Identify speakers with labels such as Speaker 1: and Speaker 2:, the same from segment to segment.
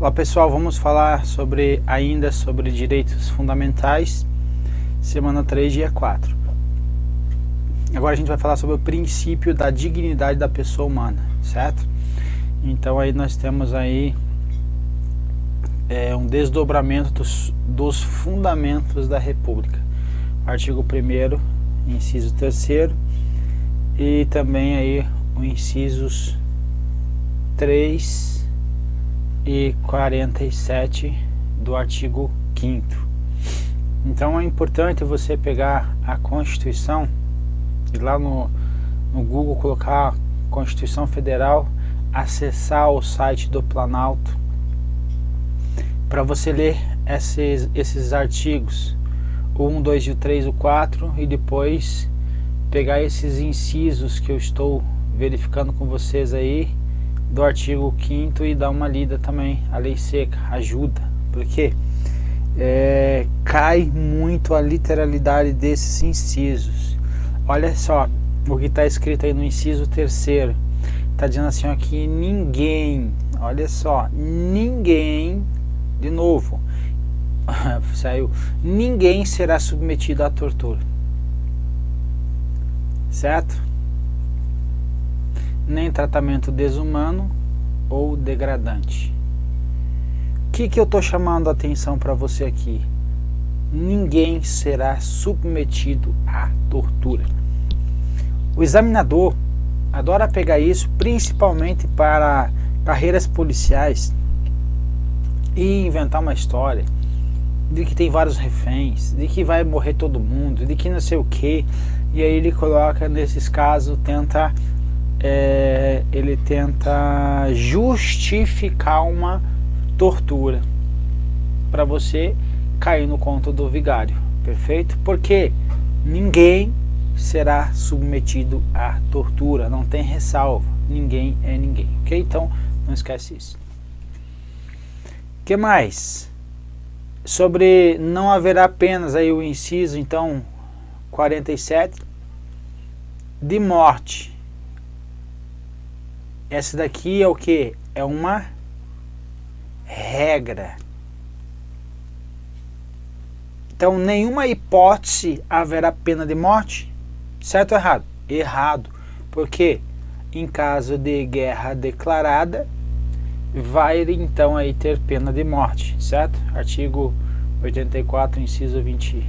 Speaker 1: Olá pessoal, vamos falar ainda sobre direitos fundamentais, semana 3, dia 4. Agora a gente vai falar sobre o princípio da dignidade da pessoa humana, certo? Então aí nós temos aí um desdobramento dos fundamentos da República. Artigo 1º, inciso 3º, e também aí o incisos 3 e 47 do artigo 5º. Então é importante você pegar a Constituição e lá no Google colocar Constituição Federal, acessar o site do Planalto para você ler esses artigos, o 1, 2, o 3, o 4, e depois pegar esses incisos que eu estou verificando com vocês aí do artigo 5º e dar uma lida também. A lei seca ajuda, porque cai muito a literalidade desses incisos. Olha só o que está escrito aí no inciso 3º, está dizendo assim, ó, que ninguém, olha só, ninguém, de novo, saiu, ninguém será submetido à tortura, certo? Nem tratamento desumano ou degradante. O que eu estou chamando a atenção para você aqui? Ninguém será submetido à tortura. O examinador adora pegar isso, principalmente para carreiras policiais, e inventar uma história de que tem vários reféns, de que vai morrer todo mundo, de que não sei o que, e aí ele coloca nesses casos, ele tenta justificar uma tortura para você cair no conto do vigário, perfeito? Porque ninguém será submetido à tortura, não tem ressalva, ninguém é ninguém, ok? Então não esquece isso. O que mais? Sobre não haverá penas, aí o inciso então 47 de morte. Essa daqui é o que? É uma regra. Então, nenhuma hipótese haverá pena de morte. Certo ou errado? Errado. Porque em caso de guerra declarada, vai então aí ter pena de morte. Certo? Artigo 84, inciso 20,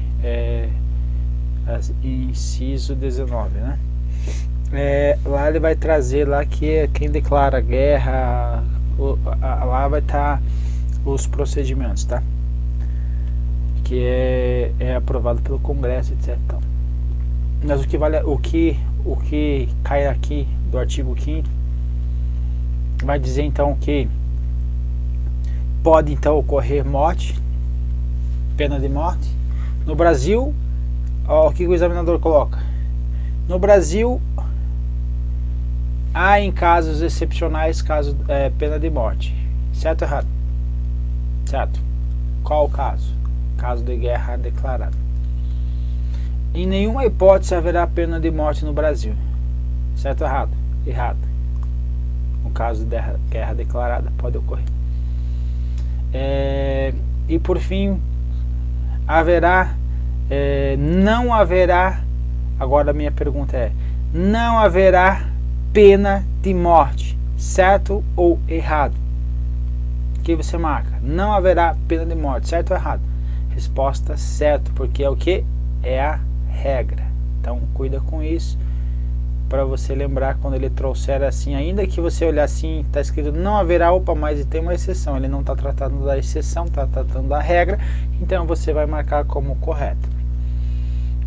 Speaker 1: inciso 19, né? Lá ele vai trazer lá que quem declara guerra, lá vai estar os procedimentos, tá? Que é aprovado pelo Congresso, etc. Mas o que cai aqui do artigo 5º vai dizer então que pode então ocorrer morte, pena de morte. No Brasil, ó, o que o examinador coloca? No Brasil, há em casos excepcionais pena de morte. Certo ou errado? Certo. Qual o caso? Caso de guerra declarada. Em nenhuma hipótese haverá pena de morte no Brasil. Certo ou errado? Errado. No caso de guerra declarada pode ocorrer. E por fim, não haverá, agora a minha pergunta é, não haverá pena de morte, certo ou errado? O que você marca? Não haverá pena de morte, certo ou errado? Resposta certo, porque é o que? É a regra. Então cuida com isso, para você lembrar quando ele trouxer assim, ainda que você olhar assim, está escrito não haverá, mas tem uma exceção, ele não está tratando da exceção, está tratando da regra, então você vai marcar como correto.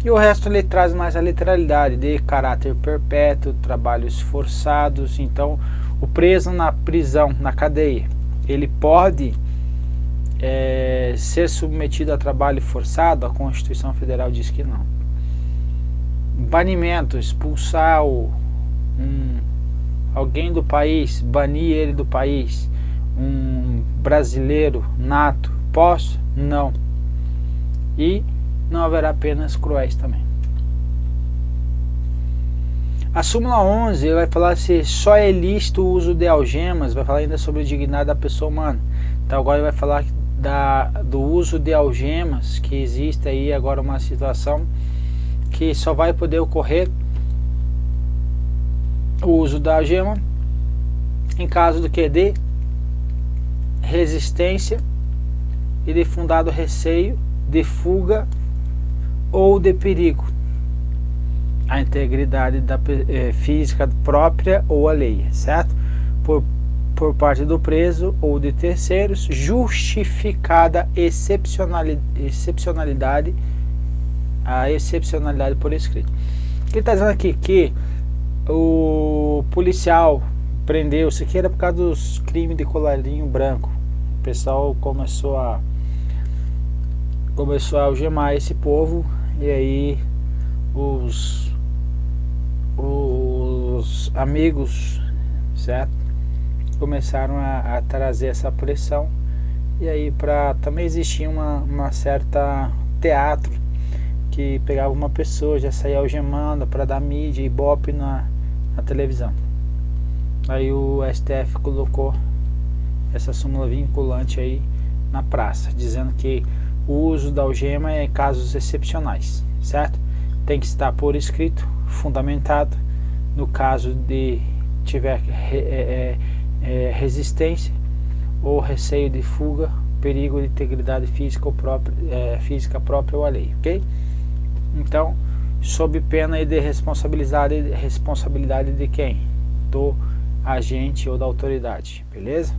Speaker 1: E o resto ele traz mais a literalidade de caráter perpétuo, trabalhos forçados. Então o preso na prisão, na cadeia, ele pode ser submetido a trabalho forçado? A Constituição Federal diz que não. Banimento, expulsar alguém do país, banir ele do país, um brasileiro nato, posso? Não. E não haverá penas cruéis também. A súmula 11 vai falar se só é lícito o uso de algemas, vai falar ainda sobre a dignidade da pessoa humana. Então agora ele vai falar do uso de algemas, que existe aí agora uma situação que só vai poder ocorrer o uso da algema em caso do que? De resistência e de fundado receio de fuga ou de perigo à integridade física própria ou alheia, certo? Por parte do preso ou de terceiros, justificada excepcionalidade, a excepcionalidade por escrito. O que ele está dizendo aqui? Que o policial prendeu, isso aqui era por causa dos crimes de colarinho branco. O pessoal começou a algemar esse povo, e aí os amigos, certo, começaram a trazer essa pressão, e aí também existia uma certa teatro que pegava uma pessoa, já saía algemando para dar mídia e ibope na televisão. Aí o STF colocou essa súmula vinculante aí na praça, dizendo que o uso da algema é em casos excepcionais, certo? Tem que estar por escrito, fundamentado. No caso de tiver resistência ou receio de fuga, perigo de integridade física própria ou alheia, ok? Então, sob pena de responsabilidade de quem? Do agente ou da autoridade, beleza?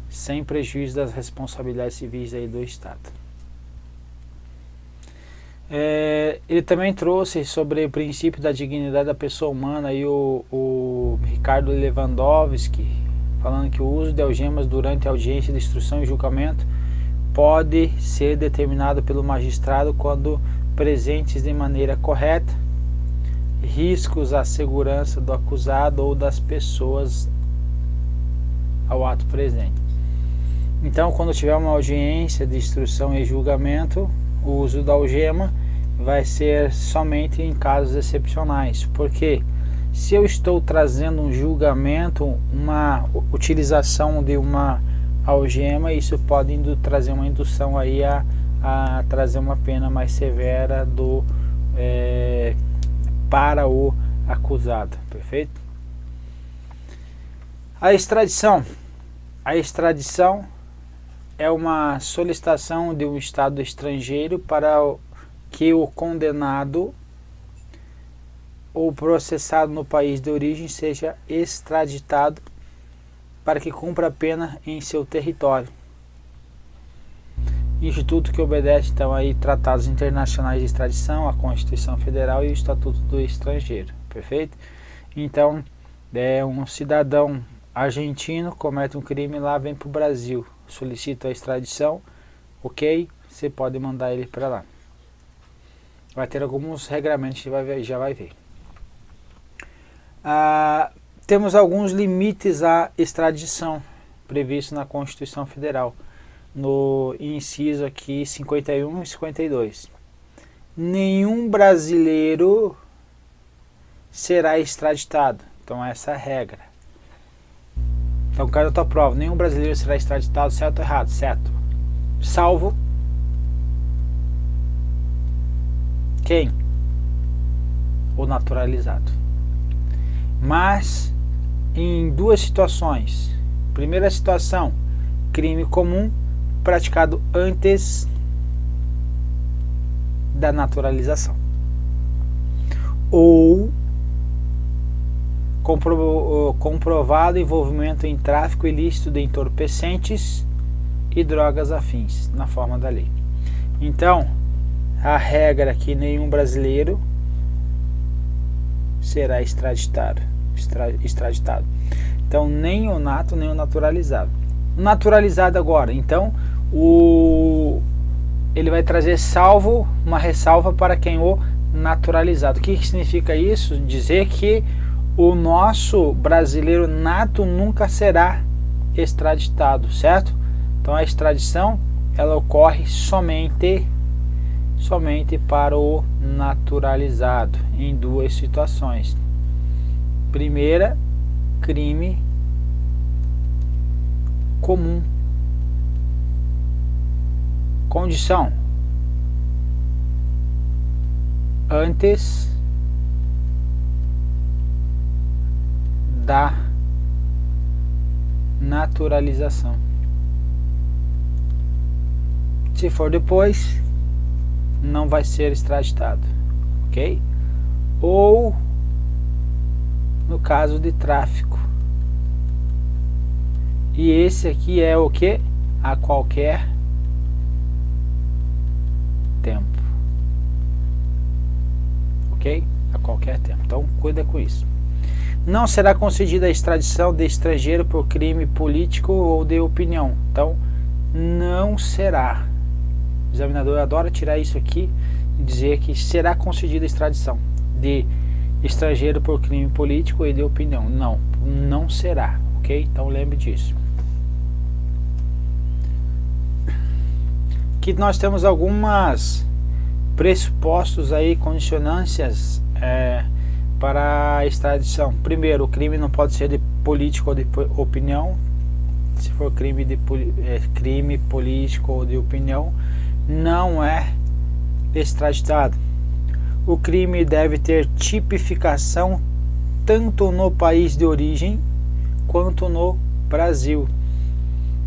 Speaker 1: Sem prejuízo das responsabilidades civis aí do Estado. Ele também trouxe sobre o princípio da dignidade da pessoa humana, aí o Ricardo Lewandowski, falando que o uso de algemas durante a audiência de instrução e julgamento pode ser determinado pelo magistrado quando presentes de maneira correta riscos à segurança do acusado ou das pessoas ao ato presente. Então, quando tiver uma audiência de instrução e julgamento, o uso da algema vai ser somente em casos excepcionais. Porque se eu estou trazendo um julgamento, uma utilização de uma algema, isso pode trazer uma indução aí a trazer uma pena mais severa para o acusado, perfeito? A extradição é uma solicitação de um Estado estrangeiro para que o condenado ou processado no país de origem seja extraditado para que cumpra a pena em seu território. Instituto que obedece então aí tratados internacionais de extradição, a Constituição Federal e o Estatuto do Estrangeiro, perfeito? Então, um cidadão argentino comete um crime lá, vem para o Brasil, solicita a extradição, ok? Você pode mandar ele para lá. Vai ter alguns regramentos que já vai ver. Temos alguns limites à extradição previsto na Constituição Federal, no inciso aqui 51 e 52. Nenhum brasileiro será extraditado. Então essa é a regra. Então cai da tua prova, nenhum brasileiro será extraditado, certo ou errado? Certo. Salvo quem? O naturalizado. Mas em duas situações. Primeira situação, crime comum praticado antes da naturalização, ou comprovado envolvimento em tráfico ilícito de entorpecentes e drogas afins, na forma da lei. Então, a regra é que nenhum brasileiro será extraditado. Então, nem o nato, nem o naturalizado. Naturalizado agora, então, ele vai trazer uma ressalva para quem o naturalizado. O que significa isso? Dizer que o nosso brasileiro nato nunca será extraditado, certo? Então a extradição ela ocorre somente para o naturalizado em duas situações. Primeira, crime comum. Condição: antes da naturalização. Se for depois, não vai ser extraditado, ok? Ou no caso de tráfico. E esse aqui é o que? A qualquer tempo, ok? A qualquer tempo. Então cuida com isso. Não será concedida a extradição de estrangeiro por crime político ou de opinião. Então não será. O examinador adora tirar isso aqui e dizer que será concedida a extradição de estrangeiro por crime político e de opinião. Não, não será, ok? Então lembre disso. Aqui nós temos algumas pressupostos aí, condicionâncias para a extradição. Primeiro, o crime não pode ser de político ou de opinião. Se for crime político ou de opinião, não é extraditado. O crime deve ter tipificação tanto no país de origem quanto no Brasil.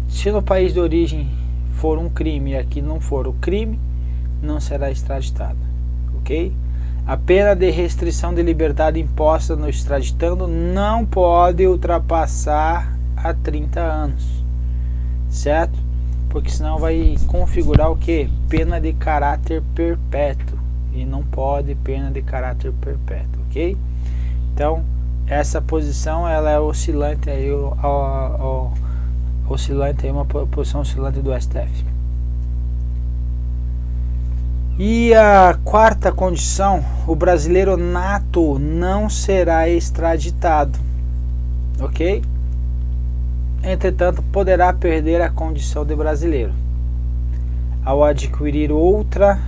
Speaker 1: Se no país de origem for um crime e aqui não for o crime, não será extraditado, ok? A pena de restrição de liberdade imposta no extraditando não pode ultrapassar a 30 anos, certo? Porque senão vai configurar o que? Pena de caráter perpétuo, e não pode pena de caráter perpétuo, ok? Então essa posição ela é oscilante aí, uma posição oscilante do STF. E a quarta condição: o brasileiro nato não será extraditado, ok? Entretanto, poderá perder a condição de brasileiro ao adquirir outra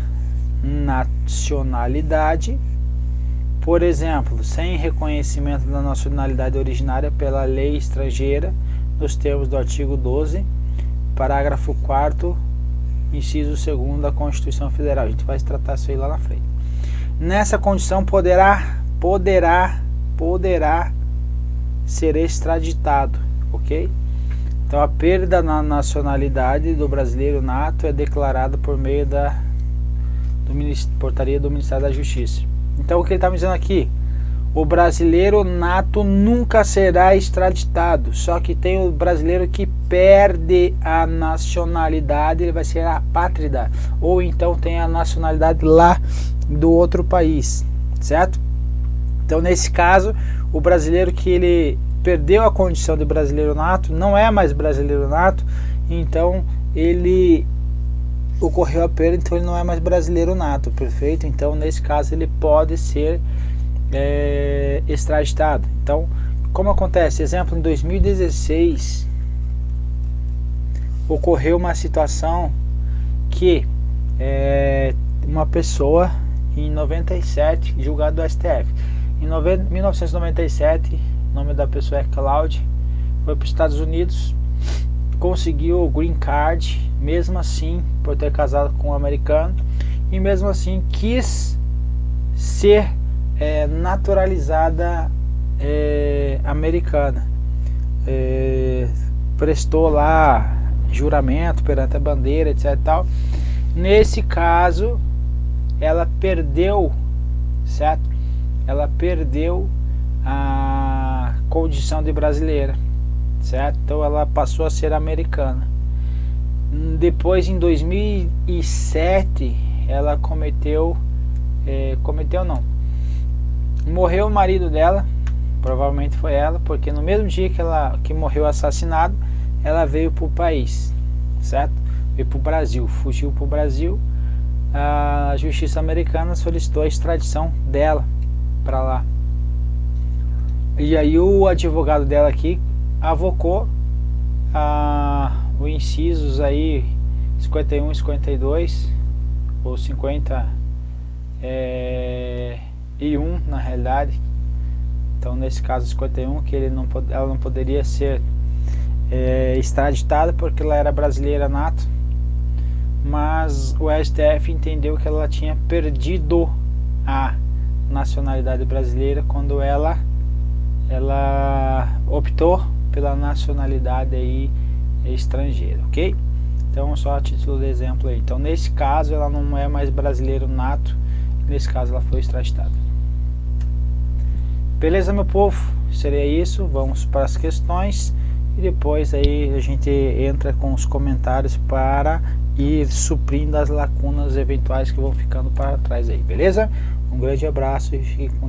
Speaker 1: nacionalidade, por exemplo, sem reconhecimento da nacionalidade originária pela lei estrangeira, nos termos do artigo 12, parágrafo 4º, inciso 2º da Constituição Federal. A gente vai tratar isso aí lá na frente. Nessa condição poderá ser extraditado, ok? Então a perda na nacionalidade do brasileiro nato é declarada por meio da portaria do Ministério da Justiça. Então o que ele está me dizendo aqui? O brasileiro nato nunca será extraditado, só que tem o brasileiro que perde a nacionalidade, ele vai ser apátrida, ou então tem a nacionalidade lá do outro país, certo? Então nesse caso, o brasileiro que ele perdeu a condição de brasileiro nato, não é mais brasileiro nato, então ele ocorreu a perda, então ele não é mais brasileiro nato, perfeito? Então nesse caso ele pode ser extraditado. Então, como acontece? Exemplo, em 2016 ocorreu uma situação que uma pessoa em 97, julgado do STF, em 1997, o nome da pessoa é Cláudia, foi para os Estados Unidos, conseguiu o green card, mesmo assim, por ter casado com um americano, e mesmo assim quis ser naturalizada americana. Prestou lá juramento perante a bandeira, etc. Tal. Nesse caso, ela perdeu, certo? Ela perdeu a condição de brasileira, certo? Então ela passou a ser americana. Depois, em 2007, ela morreu o marido dela, provavelmente foi ela, porque no mesmo dia que morreu assassinado, ela veio para o país, certo? Veio para o Brasil, fugiu para o Brasil. A justiça americana solicitou a extradição dela para lá. E aí o advogado dela aqui avocou o incisos aí 51 e 52, ou 50 e 1 na realidade, Então nesse caso 51, que ela não poderia ser extraditada porque ela era brasileira nato, mas o STF entendeu que ela tinha perdido a nacionalidade brasileira quando ela optou pela nacionalidade aí estrangeira, ok? Então só a título de exemplo aí. Então nesse caso ela não é mais brasileiro nato, nesse caso ela foi extraditada. Beleza, meu povo? Seria isso. Vamos para as questões e depois aí a gente entra com os comentários para ir suprindo as lacunas eventuais que vão ficando para trás aí, beleza? Um grande abraço e fique com Deus.